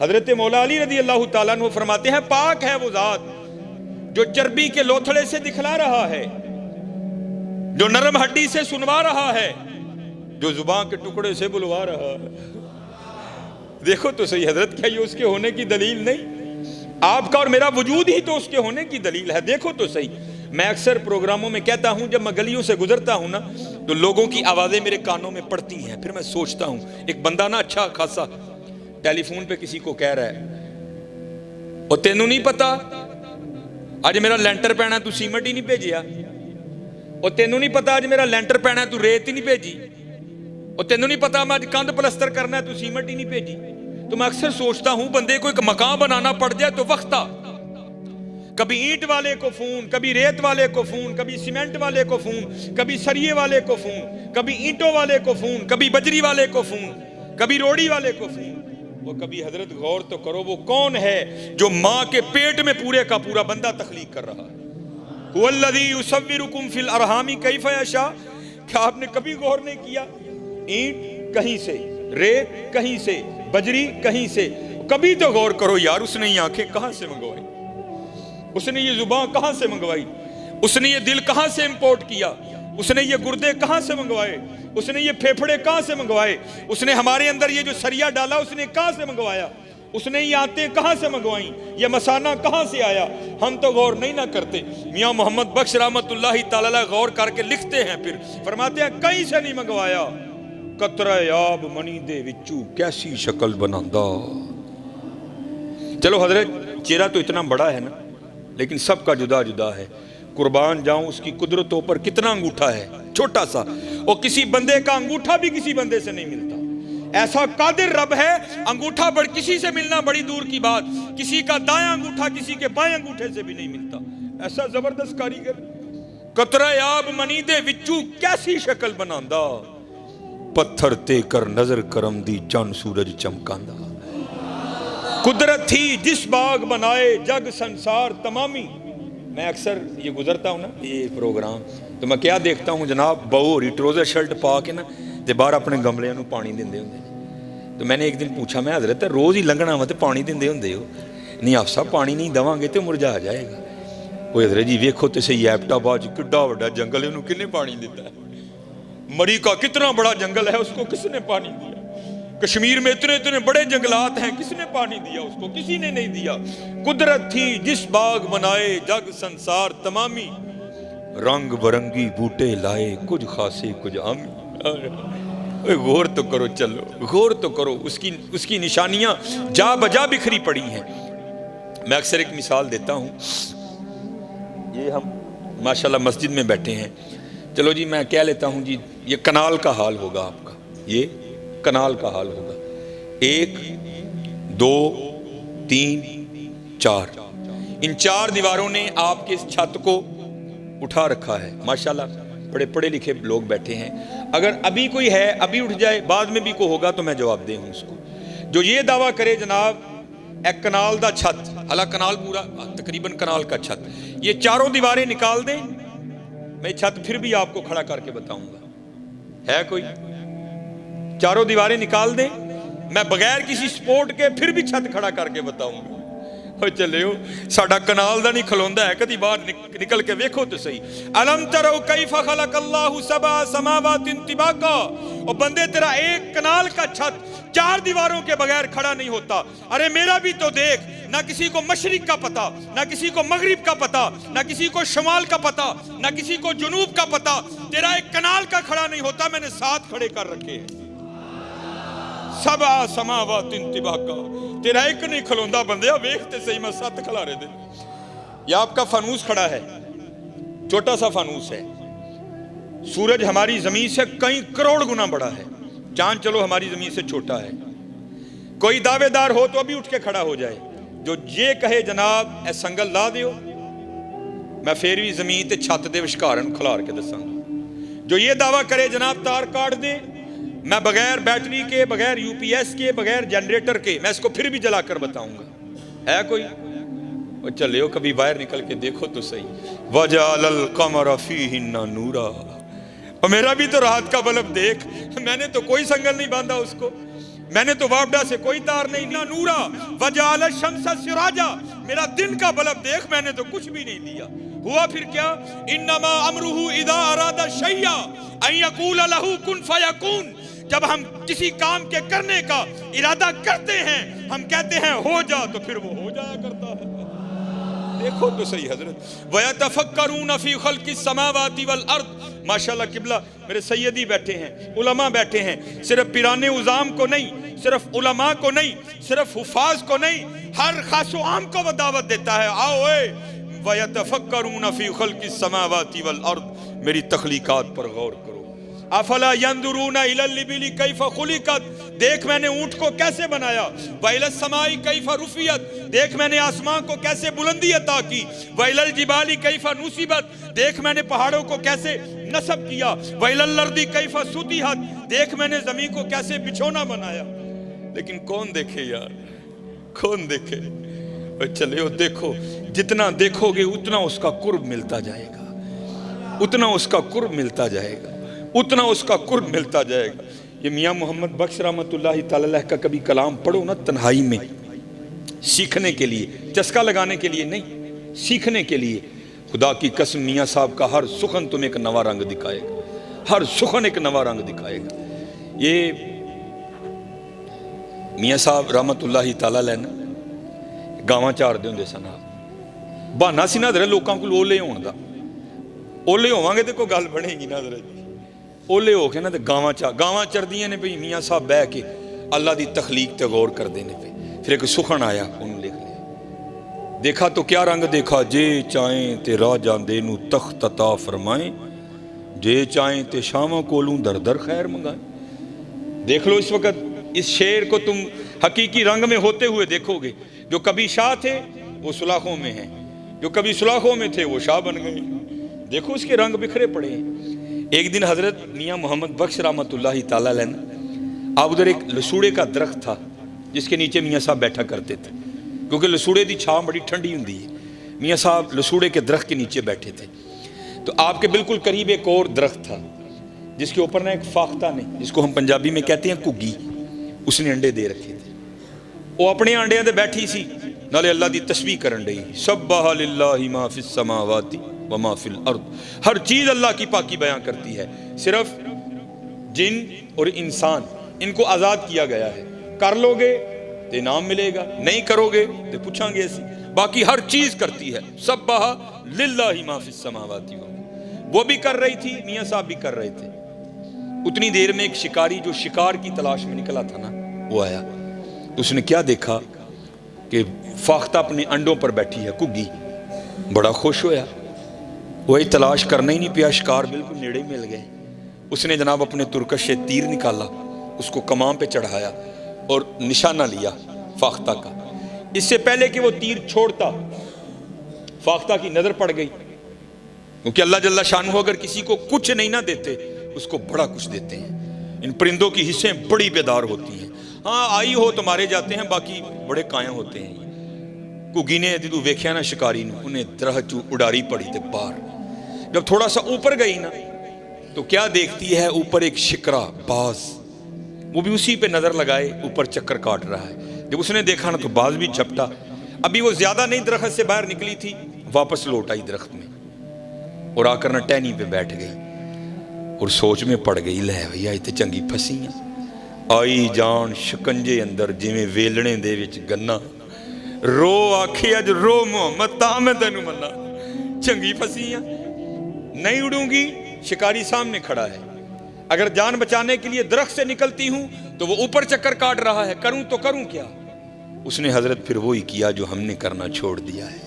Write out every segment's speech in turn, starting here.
حضرت مولا علی رضی اللہ تعالیٰ عنہ فرماتے ہیں پاک ہے وہ ذات جو چربی کے لوتھڑے سے دکھلا رہا ہے، جو نرم ہڈی سے سنوا رہا ہے، جو زبان کے ٹکڑے سے بلوا رہا ہے۔ دیکھو تو صحیح حضرت، کیا یہ اس کے ہونے کی دلیل نہیں؟ آپ کا اور میرا وجود ہی تو اس کے ہونے کی دلیل ہے۔ دیکھو تو صحیح، میں اکثر پروگراموں میں کہتا ہوں جب میں گلیوں سے گزرتا ہوں نا تو لوگوں کی آوازیں میرے کانوں میں پڑتی ہیں، پھر میں سوچتا ہوں ایک بندہ نا اچھا خاصا ٹیلی فون پہ کسی کو کہہ رہا ہے اور تینوں نہیں پتا آج میرا لینٹر پینا تو سیمنٹ ہی نہیں بھیجیا، اور تینوں نہیں پتا آج میرا لینٹر پینا تو ریت ہی نہیں بھیجی، اور تینوں نہیں پتا میں آج کندھ پلسٹر کرنا ہے تو سیمنٹ ہی نہیں بھیجی۔ تو میں اکثر سوچتا ہوں بندے کو ایک مکان بنانا پڑ جائے تو وقت آ، کبھی اینٹ والے کو فون، کبھی ریت والے کو فون، کبھی سیمنٹ والے کو فون، کبھی سریے والے کو فون، کبھی اینٹوں والے کو فون، کبھی بجری والے کو فون، کبھی روڑی والے کو فون۔ وہ کبھی حضرت غور تو کرو وہ کون ہے جو ماں کے پیٹ میں پورے کا پورا بندہ تخلیق کر رہا ہے؟ هو الذی یصورکم فی الارحام کیف یشاء۔ کیا آپ نے کبھی غور نہیں کیا؟ اینٹ کہیں سے، ریت کہیں سے، بجری کہیں سے، کبھی تو غور کرو یار اس نے یہ آنکھیں کہاں سے منگوائی، اس نے یہ زبان کہاں سے منگوائی، اس نے یہ دل کہاں سے امپورٹ کیا، اس نے یہ گردے کہاں سے منگوائے، اس نے یہ پھیپھڑے کہاں سے منگوائے، اس نے ہمارے اندر یہ جو سریا ڈالا اس نے کہاں سے منگوایا، اس نے یہ آنتیں کہاں سے منگوائیں، یہ مسانہ کہاں سے آیا؟ ہم تو غور نہیں نہ کرتے۔ میاں محمد بخش رحمت اللہ تعالی غور کر کے لکھتے ہیں، پھر فرماتے ہیں کہیں سے نہیں منگوایا، قطرہ آب منی دے وچوں کیسی شکل بناندا۔ چلو حضرت چہرہ تو اتنا بڑا ہے نا لیکن سب کا جدا جدا ہے، قربان جاؤں اس کی قدرتوں پر کتنا انگوٹھا ہے، چھوٹا سا، اور کسی بندے کا انگوٹھا بھی کسی بندے سے نہیں ملتا۔ ایسا قادر رب ہے، انگوٹھا بڑھ کسی سے ملنا بڑی دور کی بات، کسی کا دایاں انگوٹھا کسی کے بائیں انگوٹھے سے بھی نہیں ملتا۔ ایسا زبردست کاریگر، قطرہ آب منی دے وچوں کیسی شکل بناندا، پتھر تے کر نظر کرم دی چند سورج چمکاندا۔ قدرت تھی جس باغ بنائے جگ سنسار تمامی۔ میں اکثر یہ گزرتا ہوں نا یہ پروگرام تو میں کیا دیکھتا ہوں جناب، بہو ہو رہی ٹروزر شرٹ پا کے نا تے باہر اپنے گملے نو پانی دیندے ہوندے۔ تو میں نے ایک دن پوچھا، میں حضرت روز ہی لنگنا وا تے پانی دیندے ہوندے ہو؟ نہیں آپ صاحب پانی نہیں دواں گے تے مرجھا جائے گا۔ وہ حضرت جی ویکھو تے صحیح ایبٹ آباد کڈا بڑا جنگل ہے، انہوں کنے پانی دیتا ہے؟ مری کا کتنا بڑا جنگل ہے، اس کو کس نے پانی دیا؟ کشمیر میں اتنے اتنے بڑے جنگلات ہیں، کس نے پانی دیا اس کو؟ کسی نے نہیں دیا۔ قدرت تھی جس باغ بنائے جگ سنسار تمامی، رنگ برنگی بوٹے لائے کچھ خاصے کچھ عامی۔ غور تو کرو، چلو غور تو کرو، اس کی نشانیاں جا بجا بکھری پڑی ہیں۔ میں اکثر ایک مثال دیتا ہوں، یہ ہم ماشاءاللہ مسجد میں بیٹھے ہیں، چلو جی میں کہہ لیتا ہوں جی یہ کنال کا حال ہوگا آپ کا، یہ کنال کا حال ہوگا، 1 2 3 4، ان 4 دیواروں نے آپ کے اس چھت کو اٹھا رکھا ہے۔ ماشاءاللہ بڑے پڑھے لکھے لوگ بیٹھے ہیں، اگر ابھی کوئی ہے ابھی اٹھ جائے، بعد میں بھی کوئی ہوگا تو میں جواب دے ہوں اس کو، جو یہ دعویٰ کرے جناب ایک کنال دا چھت، حالانکہ کنال پورا تقریباً کنال کا چھت، یہ 4 دیواریں نکال دیں میں چھت پھر بھی آپ کو کھڑا کر کے بتاؤں گا، ہے کوئی؟ 4 دیواریں نکال دیں میں بغیر کسی سپورٹ کے پھر بھی چھت کھڑا کر کے بتاؤں گا۔ چلے ہو ساڈا کنال دا نہیں کھلوندا ہے، کدی باہر نکل کے ویکھو تو صحیح۔ الم ترو کیف خلق اللہ 7 سماوات طباقا، اور بندے تیرا ایک کنال کا چھت 4 دیواروں کے بغیر کھڑا نہیں ہوتا۔ ارے میرا بھی تو دیکھ، نہ کسی کو مشرق کا پتا، نہ کسی کو مغرب کا پتا، نہ کسی کو شمال کا پتا، نہ کسی کو جنوب کا پتا، تیرا ایک کنال کا کھڑا نہیں ہوتا، میں نے 7 کھڑے کر رکھے ہیں۔ 7 سماوات طباقا، تیرا ایک نہیں کھلوندا بندیا، ویکھتے صحیح میں 7 کھلا رہے دے۔ یہ آپ کا فانوس کھڑا ہے، چھوٹا سا فانوس ہے، سورج ہماری زمین سے کئی کروڑ گنا بڑا ہے، چاند چلو ہماری زمین سے چھوٹا ہے، کوئی دعوے دار ہو تو ابھی اٹھ کے کھڑا ہو جائے، جو یہ کہے جناب اے سنگل لا دیو، میں پھر بھی زمین تے چھت دے وشکارن کھلار کے دساں گا، جو یہ دعویٰ کرے جناب تار کاٹ دے، میں بغیر بیٹری کے، بغیر یو پی ایس کے، بغیر جنریٹر کے میں اس کو پھر بھی جلا کر بتاؤں گا، ہے کوئی؟ وہ چلے ہو کبھی باہر نکل کے دیکھو تو صحیح۔ وَجَعَلَ الْقَمَرَ فِيهِنَّ نُورًا، اور میرا بھی تو رات کا بلب دیکھ، میں نے تو کوئی سنگل نہیں باندھا اس کو، میں نے تو وابڈا سے کوئی تار نہیں لیا. نورا وجعل الشمس سراجا, میرا دن کا بلب دیکھ, میں نے تو کچھ بھی نہیں لیا. ہوا پھر کیا؟ انما امرہ اذا اراد شیئا ان یقول لہ کن فیکون. جب ہم کسی کام کے کرنے کا ارادہ کرتے ہیں, ہم کہتے ہیں ہو جا, تو پھر وہ ہو جایا کرتا ہے. دیکھو تو صحیح حضرت. وَيَتَفَكَّرُونَ فِي خَلْقِ السَّمَاوَاتِ وَالْأَرْضِ. ماشاءاللہ قبلہ میرے سیدی بیٹھے ہیں, علماء بیٹھے ہیں, صرف پیران عظام کو نہیں, صرف علماء کو نہیں, صرف حفاظ کو نہیں, ہر خاص و عام کو وہ دعوت دیتا ہے. آؤ اے وَيَتَفَكَّرُونَ فِي خَلْقِ السَّمَاوَاتِ وَالْأَرْضِ, میری تخلیقات پر غور کرو. افلا ينظرون الى الابل كيف خلقت, دیکھ میں نے اونٹ کو کیسے بنایا. والى السماء كيف رفعت, دیکھ میں نے آسمان کو کیسے بلندی عطا کی. والى الجبال كيف نصبت, دیکھ میں نے پہاڑوں کو کیسے نصب کیا. والى الارض كيف سطحت, دیکھ میں نے زمین کو کیسے بچھونا بنایا. لیکن کون دیکھے یار, کون دیکھے. چلے دیکھو, جتنا دیکھو گے اتنا اس کا قرب ملتا جائے گا, اتنا اس کا قرب ملتا جائے گا, اتنا اس کا قرب ملتا جائے گا. یہ میاں محمد بخش رحمت اللہ تعالی علیہ کا کبھی کلام پڑھو نا تنہائی میں, سیکھنے کے لیے, چسکا لگانے کے لیے نہیں, سیکھنے کے لیے. خدا کی قسم میاں صاحب کا ہر سخن تمہیں ایک نوا رنگ دکھائے گا, ہر سخن ایک نوا رنگ دکھائے گا. یہ میاں صاحب رحمت اللہ تعالی علیہ نا گاواں چار دے ہوندے سن. بہانا سی نا در لوکاں کول اولے ہون دا, اولے ہوواں گے تے کوئی گل بنے گی نا در جی. اولے ہو کے نا تے گاواں چردیاں نے پئی, میاں صاحب بہ کے اللہ دی تخلیق تے غور کردے نے پئی. پھر ایک سخن آیا, انہوں لکھ لیا, دیکھا تو کیا رنگ دیکھا, جے چاہیں تے راہ جاندے نو تخت عطا فرمائیں, جے چاہیں تے شاموں کولوں در در خیر منگائیں. دیکھ لو اس وقت اس شعر کو تم حقیقی رنگ میں ہوتے ہوئے دیکھو گے. جو کبھی شاہ تھے وہ سلاخوں میں ہیں, جو کبھی سلاخوں میں تھے وہ شاہ بن گئے. دیکھو اس کے رنگ بکھرے پڑے ہیں. ایک دن حضرت میاں محمد بخش رحمت اللہ تعالی علیہ, آپ ادھر ایک لسوڑے کا درخت تھا جس کے نیچے میاں صاحب بیٹھا کرتے تھے, کیونکہ لسوڑے دی چھاں بڑی ٹھنڈی ہوندی ہے. میاں صاحب لسوڑے کے درخت کے نیچے بیٹھے تھے. تو آپ کے بالکل قریب ایک اور درخت تھا جس کے اوپر نا ایک فاختہ نے, جس کو ہم پنجابی میں کہتے ہیں کگی, اس نے انڈے دے رکھے تھے. وہ اپنے انڈیاں دے بیٹھی سی, نالے اللہ دی تسبیح کرن رہی. سبح للہ ما فی السماوات وما فی الارض, ہر چیز اللہ کی پاکی بیان کرتی ہے. صرف جن اور انسان ان کو آزاد کیا گیا ہے. کر لو گے تو انعام ملے گا, نہیں کرو گے تو پوچھیں گے ایسی. باقی ہر چیز کرتی ہے. سبح للہ ما فی السماوات, وہ بھی کر رہی تھی, میاں صاحب بھی کر رہے تھے. اتنی دیر میں ایک شکاری جو شکار کی تلاش میں نکلا تھا نا, وہ آیا. اس نے کیا دیکھا کہ فاختہ اپنے انڈوں پر بیٹھی ہے کگی. بڑا خوش ہویا, وہی تلاش کرنا ہی نہیں پیا, شکار بالکل نیڑے مل گئے. اس نے جناب اپنے ترکش سے تیر نکالا, اس کو کمان پہ چڑھایا اور نشانہ لیا فاختہ کا. اس سے پہلے کہ وہ تیر چھوڑتا, فاختہ کی نظر پڑ گئی, کیونکہ اللہ جل شانہ اگر کسی کو کچھ نہیں نہ دیتے اس کو بڑا کچھ دیتے ہیں. ان پرندوں کی حصیں بڑی بیدار ہوتی ہیں, ہاں آئی ہو تو مارے جاتے ہیں, باقی بڑے قائم ہوتے ہیں. کگی نے جدو ویکھیا نا شکاری نو, انہیں درخت چو اڈاری پڑی تے باہر. جب تھوڑا سا اوپر گئی نا تو کیا دیکھتی ہے, اوپر ایک شکرا باز, وہ بھی اسی پہ نظر لگائے اوپر چکر کاٹ رہا ہے. جب اس نے دیکھا نا تو باز بھی جھپٹا. ابھی وہ زیادہ نہیں درخت سے باہر نکلی تھی, واپس لوٹ آئی درخت میں اور آ کر نا ٹہنی پہ بیٹھ گئی اور سوچ میں پڑ گئی, لے بھیا تے چنگی پھسی ہیں. آئی جان شکنجے اندر جویں ویلنے دے وچ گنا, رو آکھے اج رو محمد تا میں تینوں منا, چنگی پھسی ہیں, نہیں اڑوں گی. شکاری سامنے کھڑا ہے, اگر جان بچانے کے لیے درخت سے نکلتی ہوں تو وہ اوپر چکر کاٹ رہا ہے, کروں تو کروں کیا. اس نے حضرت پھر وہی کیا جو ہم نے کرنا چھوڑ دیا ہے.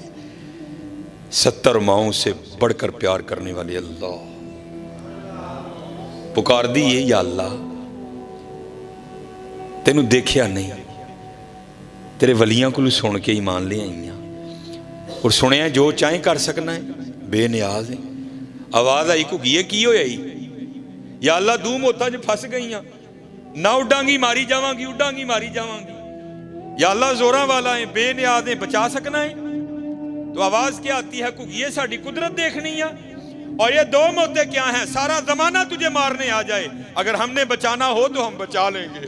70 ماؤں سے بڑھ کر پیار کرنے والے اللہ پکار دیئے, یا اللہ تینوں دیکھیا نہیں, تیرے ولیاں کو سن کے ایمان لے آئی ہیں اور سنیا جو چاہیں کر سکنا ہے, بے نیاز ہیں. آواز آئی کو کی ہوئی آئی, یا اللہ دوم ہوتا جو پھس گئی ہیں, نہ اڈاں گی ماری جاواں گی, اڈاں گی ماری جاواں گی. یا اللہ زوراں والا ہیں, بے نیاز ہیں, بچا سکنا ہے. تو آواز کیا آتی ہے کو یہ ساڑھی قدرت دیکھنی ہے, اور یہ 2 موتیں کیا ہیں, سارا زمانہ تجھے مارنے آ جائے, اگر ہم نے بچانا ہو تو ہم بچا لیں گے.